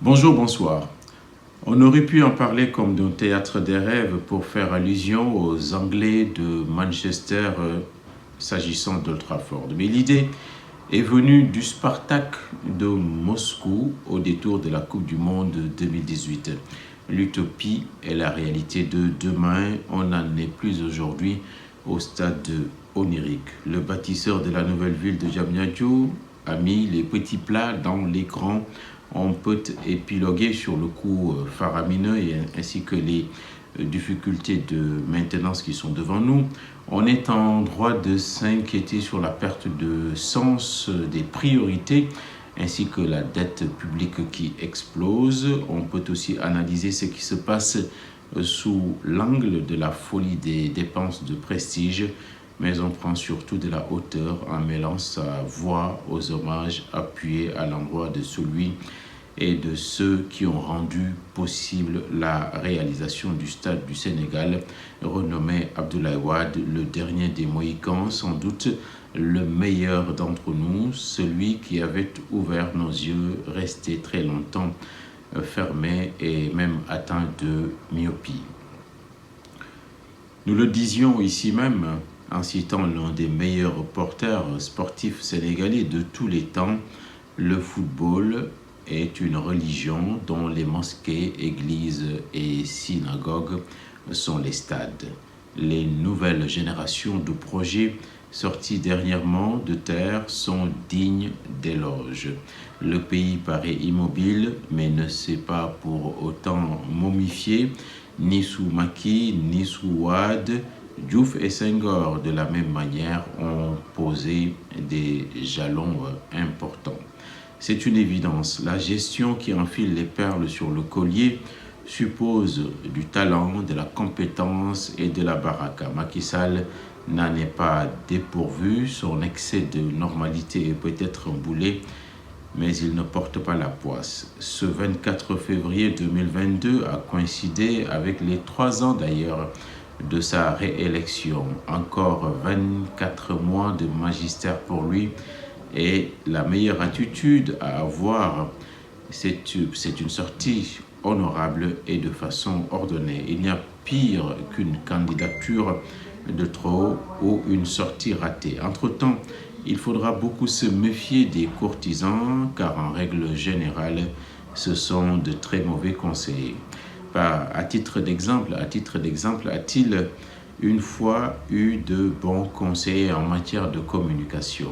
Bonjour, bonsoir. On aurait pu en parler comme d'un théâtre des rêves pour faire allusion aux Anglais de Manchester s'agissant d'Old Trafford. Mais l'idée est venue du Spartak de Moscou au détour de la Coupe du Monde 2018. L'utopie est la réalité de demain. On n'en est plus aujourd'hui au stade onirique. Le bâtisseur de la nouvelle ville de Diamniadio a mis les petits plats dans l'écran. On peut épiloguer sur le coût faramineux ainsi que les difficultés de maintenance qui sont devant nous. On est en droit de s'inquiéter sur la perte de sens des priorités ainsi que la dette publique qui explose. On peut aussi analyser ce qui se passe sous l'angle de la folie des dépenses de prestige, mais on prend surtout de la hauteur en mêlant sa voix aux hommages appuyés à l'endroit de celui et de ceux qui ont rendu possible la réalisation du stade du Sénégal, renommé Abdoulaye Wade, le dernier des Mohicans, sans doute le meilleur d'entre nous, celui qui avait ouvert nos yeux, restés très longtemps fermés et même atteints de myopie. Nous le disions ici même, en citant l'un des meilleurs reporters sportifs sénégalais de tous les temps, le football est une religion dont les mosquées, églises et synagogues sont les stades. Les nouvelles générations de projets sortis dernièrement de terre sont dignes d'éloges. Le pays paraît immobile, mais ne s'est pas pour autant momifié, ni sous Macky, ni sous Wade. Diouf et Senghor, de la même manière, ont posé des jalons importants. C'est une évidence. La gestion qui enfile les perles sur le collier suppose du talent, de la compétence et de la baraka. Macky Sall n'en est pas dépourvu. Son excès de normalité est peut-être un boulet, mais il ne porte pas la poisse. Ce 24 février 2022 a coïncidé avec les 3 ans d'ailleurs de sa réélection. Encore 24 mois de magistère pour lui. Et la meilleure attitude à avoir, c'est une sortie honorable et de façon ordonnée. Il n'y a pire qu'une candidature de trop ou une sortie ratée. Entre-temps, il faudra beaucoup se méfier des courtisans, car en règle générale, ce sont de très mauvais conseillers. À titre d'exemple, a-t-il une fois eu de bons conseillers en matière de communication?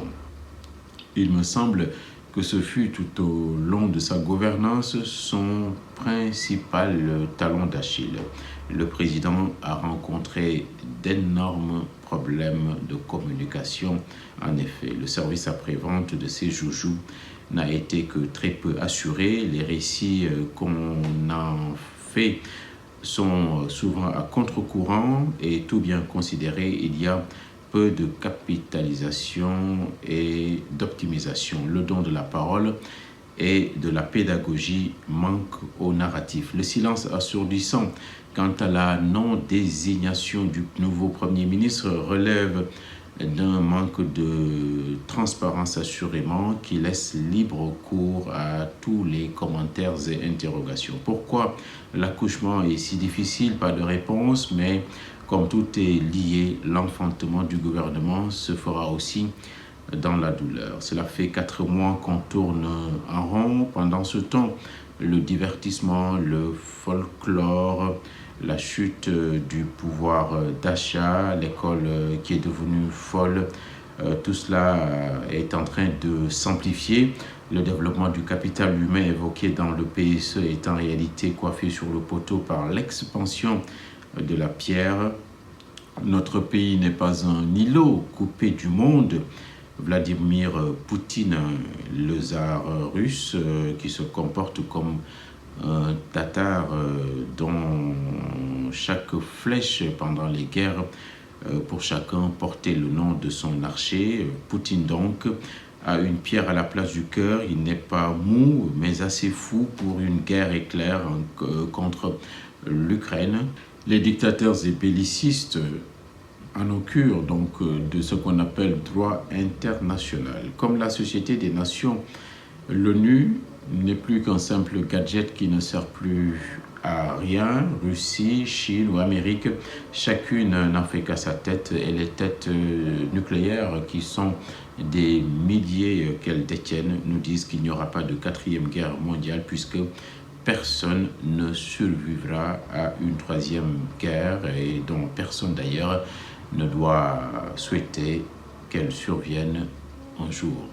Il me semble que ce fut tout au long de sa gouvernance son principal talon d'Achille. Le président a rencontré d'énormes problèmes de communication. En effet, le service après-vente de ses joujoux n'a été que très peu assuré. Les récits qu'on en fait sont souvent à contre-courant et tout bien considéré, il y a peu de capitalisation et d'optimisation. Le don de la parole et de la pédagogie manque au narratif. Le silence assourdissant quant à la non-désignation du nouveau Premier ministre relève d'un manque de transparence assurément qui laisse libre cours à tous les commentaires et interrogations. Pourquoi l'accouchement est si difficile? Pas de réponse, mais comme tout est lié, l'enfantement du gouvernement se fera aussi dans la douleur. Cela fait 4 mois qu'on tourne en rond. Pendant ce temps, le divertissement, le folklore, la chute du pouvoir d'achat, l'école qui est devenue folle, tout cela est en train de s'amplifier. Le développement du capital humain évoqué dans le PSE est en réalité coiffé sur le poteau par l'expansion de la pierre. Notre pays n'est pas un îlot coupé du monde. Vladimir Poutine, le tsar russe, qui se comporte comme un tatar dont chaque flèche pendant les guerres pour chacun portait le nom de son archer. Poutine donc a une pierre à la place du cœur. Il n'est pas mou mais assez fou pour une guerre éclair contre l'Ukraine. Les dictateurs et bellicistes en augurent donc de ce qu'on appelle droit international. Comme la Société des Nations, l'ONU n'est plus qu'un simple gadget qui ne sert plus à rien. Russie, Chine ou Amérique, chacune n'en fait qu'à sa tête, et les têtes nucléaires qui sont des milliers qu'elles détiennent nous disent qu'il n'y aura pas de quatrième guerre mondiale puisque personne ne survivra à une troisième guerre et dont personne d'ailleurs ne doit souhaiter qu'elle survienne un jour.